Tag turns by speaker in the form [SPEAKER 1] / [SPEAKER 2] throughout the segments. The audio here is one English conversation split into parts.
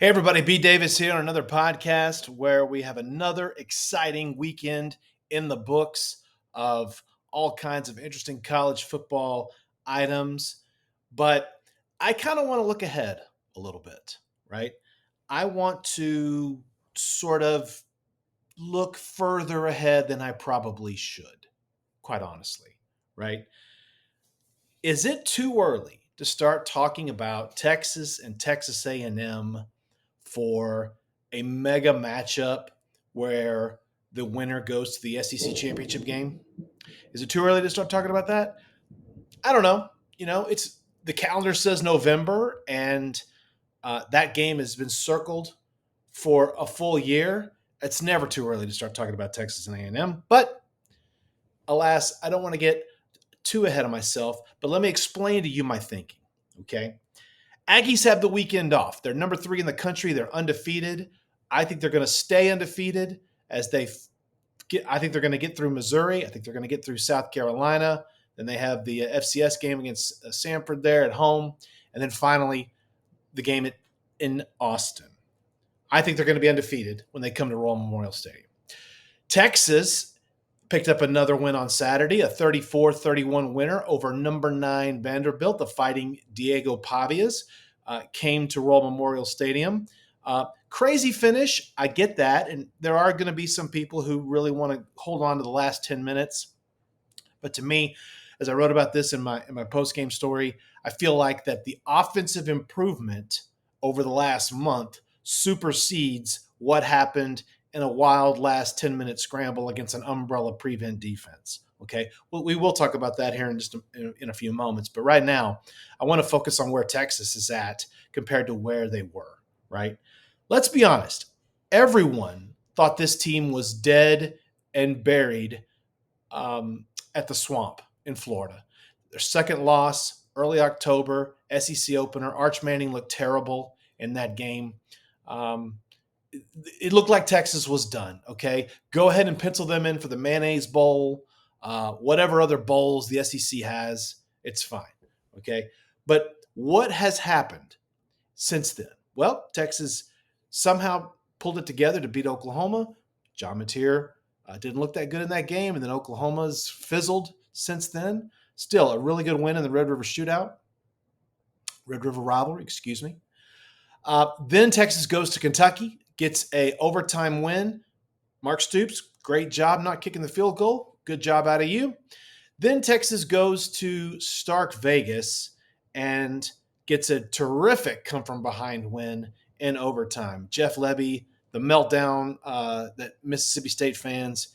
[SPEAKER 1] Hey, everybody, B. Davis here on another podcast where we have another exciting weekend in the books of all kinds of interesting college football items. But I kind of want to look ahead a little bit, right? I want to sort of look further ahead than I probably should, quite honestly, right? Is it too early to start talking about Texas and Texas A&M for a mega matchup where the winner goes to the SEC championship game? Is it too early to start talking about that? I don't know. It's the calendar says November, and that game has been circled for a full year. It's never too early to start talking about Texas and A&M, but alas, I don't want to get too ahead of myself. But let me explain to you my thinking. Okay, Aggies have the weekend off. They're number 3 in the country. They're undefeated. I think they're going to stay undefeated as they get. I think they're going to get through Missouri. I think they're going to get through South Carolina. Then they have the FCS game against Samford there at home, and then finally the game in Austin. I think they're going to be undefeated when they come to Royal Memorial Stadium. Texas picked up another win on Saturday, a 34-31 winner over number 9 Vanderbilt. The Fighting Diego Pavias came to Royal Memorial Stadium. Crazy finish, I get that, and there are going to be some people who really want to hold on to the last 10 minutes. But to me, as I wrote about this in my post-game story, I feel like that the offensive improvement over the last month supersedes what happened in a wild last 10-minute scramble against an umbrella prevent defense. Okay, well, we will talk about that here in just in a few moments. But right now, I want to focus on where Texas is at compared to where they were, right? Let's be honest. Everyone thought this team was dead and buried at the Swamp in Florida. Their second loss, early October, SEC opener. Arch Manning looked terrible in that game. It looked like Texas was done, okay? Go ahead and pencil them in for the Mayonnaise Bowl, whatever other bowls the SEC has, it's fine, okay? But what has happened since then? Well, Texas somehow pulled it together to beat Oklahoma. John Mateer didn't look that good in that game, and then Oklahoma's fizzled since then. Still, a really good win in the Red River Shootout. Red River Rivalry, excuse me. Then Texas goes to Kentucky, gets a overtime win. Mark Stoops, great job not kicking the field goal. Good job out of you. Then Texas goes to Stark Vegas and gets a terrific come-from-behind win in overtime. Jeff Lebby, the meltdown that Mississippi State fans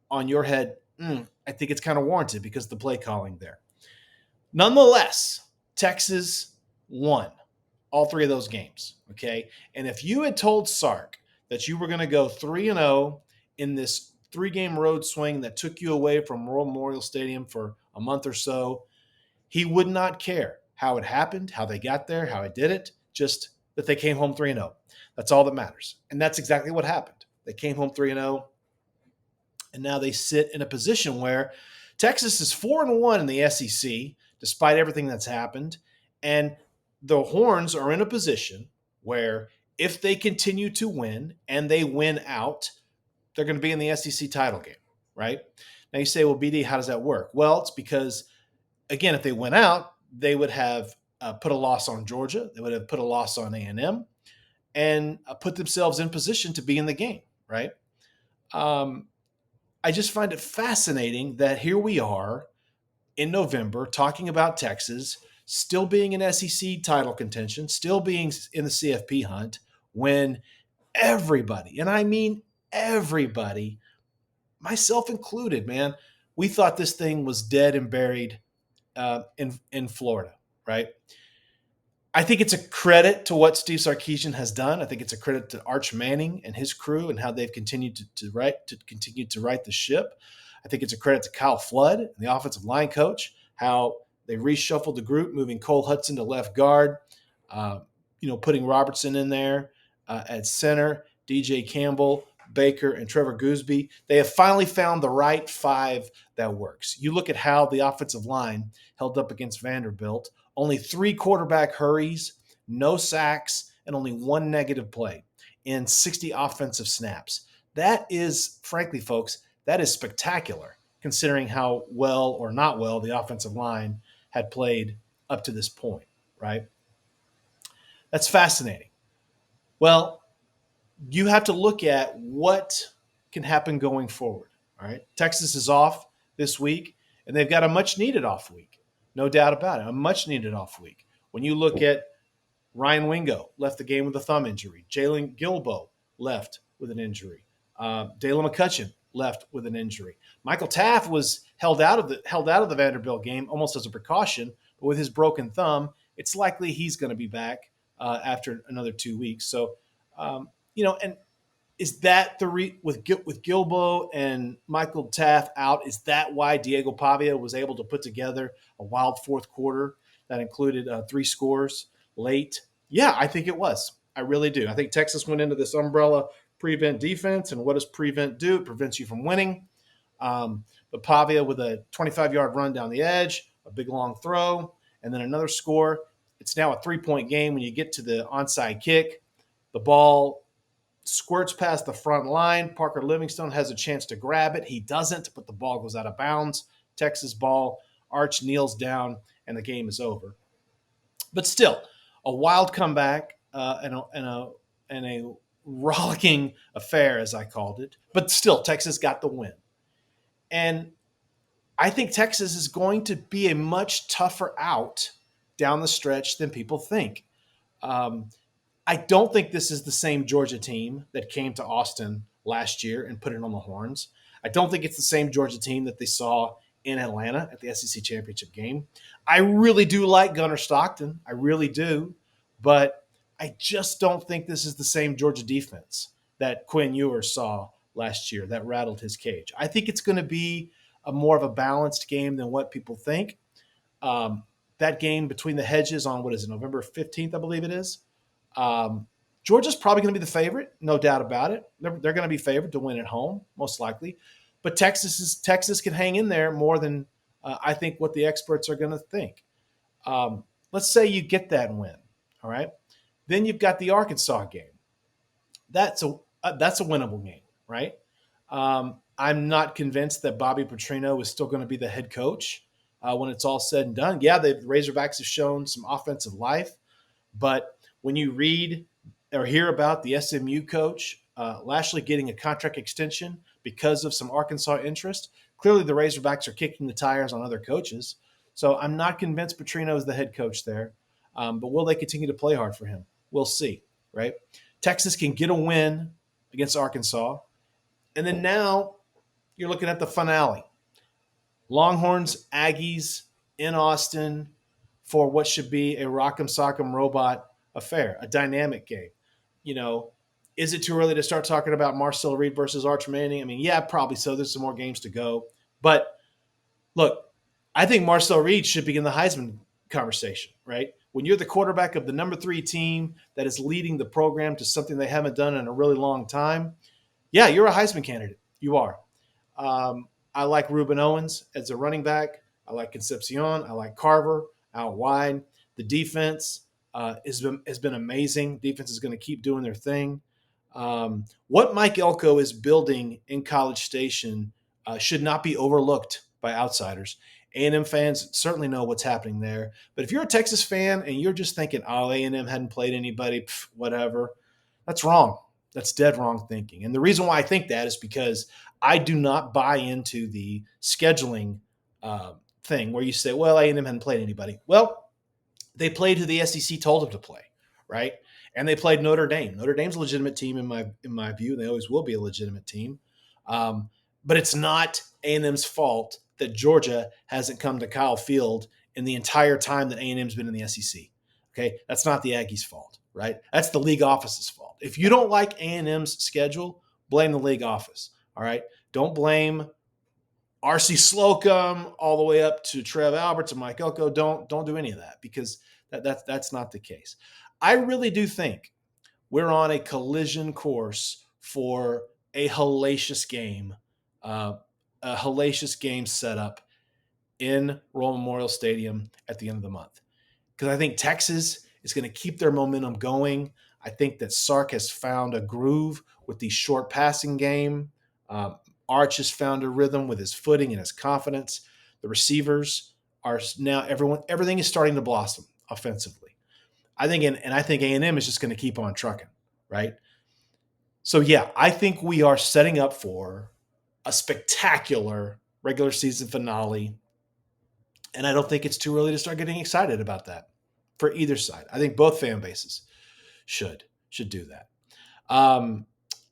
[SPEAKER 1] on your head, I think it's kind of warranted because of the play calling there. Nonetheless, Texas won all 3 of those games, okay? And if you had told Sark that you were going to go 3-0 in this 3-game road swing that took you away from Royal Memorial Stadium for a month or so, he would not care how it happened, how they got there, how I did it, just that they came home 3-0. That's all that matters. And that's exactly what happened. They came home 3-0, and now they sit in a position where Texas is 4-1 in the SEC, despite everything that's happened. And the Horns are in a position where if they continue to win and they win out, they're going to be in the SEC title game, right? Now you say, well, BD, how does that work? Well, it's because, again, if they win out, they would have put a loss on Georgia. They would have put a loss on A&M and put themselves in position to be in the game, right? I just find it fascinating that here we are in November talking about Texas still being in SEC title contention, still being in the CFP hunt, when everybody, and I mean everybody, myself included, man, we thought this thing was dead and buried in Florida, right? I think it's a credit to what Steve Sarkisian has done. I think it's a credit to Arch Manning and his crew and how they've continued to continue to right the ship. I think it's a credit to Kyle Flood, the offensive line coach, how they reshuffled the group, moving Cole Hudson to left guard, putting Robertson in there at center, DJ Campbell, Baker, and Trevor Gooseby. They have finally found the right 5 that works. You look at how the offensive line held up against Vanderbilt. Only 3 quarterback hurries, no sacks, and only one negative play in 60 offensive snaps. That is, frankly, folks, that is spectacular considering how well or not well the offensive line had played up to this point, right? That's fascinating. Well, you have to look at what can happen going forward. All right. Texas is off this week, and they've got a much needed off week. No doubt about it. A much needed off week. When you look at Ryan Wingo, left the game with a thumb injury. Jalen Gilbo left with an injury. Dalen McCutcheon left with an injury. Michael Taft was held out of the Vanderbilt game almost as a precaution, but with his broken thumb, it's likely he's going to be back after another 2 weeks. So, and is that with Gilbo and Michael Taft out? Is that why Diego Pavia was able to put together a wild fourth quarter that included 3 scores late? Yeah, I think it was. I really do. I think Texas went into this umbrella prevent defense, and what does prevent do? It prevents you from winning. But Pavia with a 25-yard run down the edge, a big long throw, and then another score. It's now a 3-point game when you get to the onside kick. The ball squirts past the front line. Parker Livingstone has a chance to grab it. He doesn't, but the ball goes out of bounds. Texas ball. Arch kneels down, and the game is over. But still, a wild comeback and a rollicking affair, as I called it. But still, Texas got the win. And I think Texas is going to be a much tougher out down the stretch than people think. I don't think this is the same Georgia team that came to Austin last year and put it on the horns. I don't think it's the same Georgia team that they saw in Atlanta at the SEC championship game. I really do like Gunnar Stockton. I really do. But I just don't think this is the same Georgia defense that Quinn Ewers saw last year that rattled his cage. I think it's going to be more of a balanced game than what people think. That game between the hedges on, what is it, November 15th, I believe it is. Georgia's probably going to be the favorite, no doubt about it. They're going to be favored to win at home, most likely. But Texas can hang in there more than I think what the experts are going to think. Let's say you get that win, all right? Then you've got the Arkansas game. That's a winnable game, right? I'm not convinced that Bobby Petrino is still going to be the head coach when it's all said and done. Yeah, the Razorbacks have shown some offensive life, but when you read or hear about the SMU coach Lashley getting a contract extension because of some Arkansas interest, clearly the Razorbacks are kicking the tires on other coaches. So I'm not convinced Petrino is the head coach there. But will they continue to play hard for him? We'll see, right? Texas can get a win against Arkansas. And then now you're looking at the finale. Longhorns, Aggies in Austin for what should be a rock'em sock'em robot affair, a dynamic game. Is it too early to start talking about Marcel Reed versus Arch Manning? I mean, yeah, probably so. There's some more games to go. But look, I think Marcel Reed should be in the Heisman conversation, right? When you're the quarterback of the number 3 team that is leading the program to something they haven't done in a really long time, yeah, you're a Heisman candidate. You are. I like Reuben Owens as a running back. I like Concepcion. I like Carver out wide. The defense has been amazing. Defense is going to keep doing their thing. What Mike Elko is building in College Station should not be overlooked by outsiders. A&M fans certainly know what's happening there. But if you're a Texas fan and you're just thinking, oh, A&M hadn't played anybody, whatever, that's wrong. That's dead wrong thinking. And the reason why I think that is because I do not buy into the scheduling thing where you say, well, A&M hadn't played anybody. Well, they played who the SEC told them to play, right? And they played Notre Dame. Notre Dame's a legitimate team in my view. They always will be a legitimate team. But it's not A&M's fault that Georgia hasn't come to Kyle Field in the entire time that A&M's been in the SEC. Okay, that's not the Aggies' fault, right? That's the league office's fault. If you don't like A&M's schedule, blame the league office. All right, don't blame R.C. Slocum all the way up to Trev Alberts and Mike Elko. Don't do any of that because that's not the case. I really do think we're on a collision course for a hellacious game setup in Royal Memorial Stadium at the end of the month. Because I think Texas It's going to keep their momentum going. I think that Sark has found a groove with the short passing game. Arch has found a rhythm with his footing and his confidence. The receivers are now everything is starting to blossom offensively. I think A&M is just going to keep on trucking, right? So yeah, I think we are setting up for a spectacular regular season finale, and I don't think it's too early to start getting excited about that for either side. I think both fan bases should do that. Um,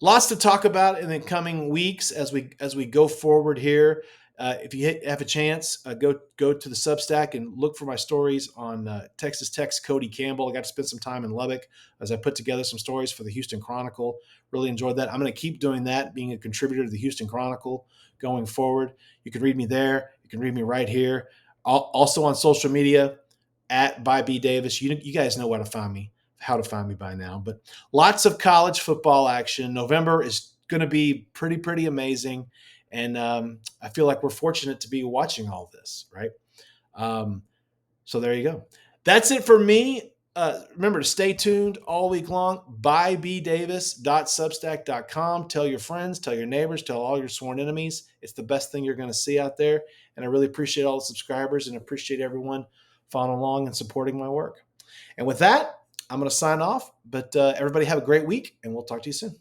[SPEAKER 1] Lots to talk about in the coming weeks as we go forward here. If you have a chance, go to the Substack and look for my stories on Texas Tech's Cody Campbell. I got to spend some time in Lubbock as I put together some stories for the Houston Chronicle. Really enjoyed that. I'm going to keep doing that, being a contributor to the Houston Chronicle going forward. You can read me there. You can read me right here. Also on social media at by B Davis. You guys know how to find me by now. But lots of college football action. November is going to be pretty amazing, and I feel like we're fortunate to be watching all this, right? Um, so there you go. That's it for me. Remember to stay tuned all week long. Bybdavis.substack.com. Tell your friends, tell your neighbors, tell all your sworn enemies. It's the best thing you're going to see out there. And I really appreciate all the subscribers and appreciate everyone following along and supporting my work. And with that, I'm going to sign off. But everybody have a great week, and we'll talk to you soon.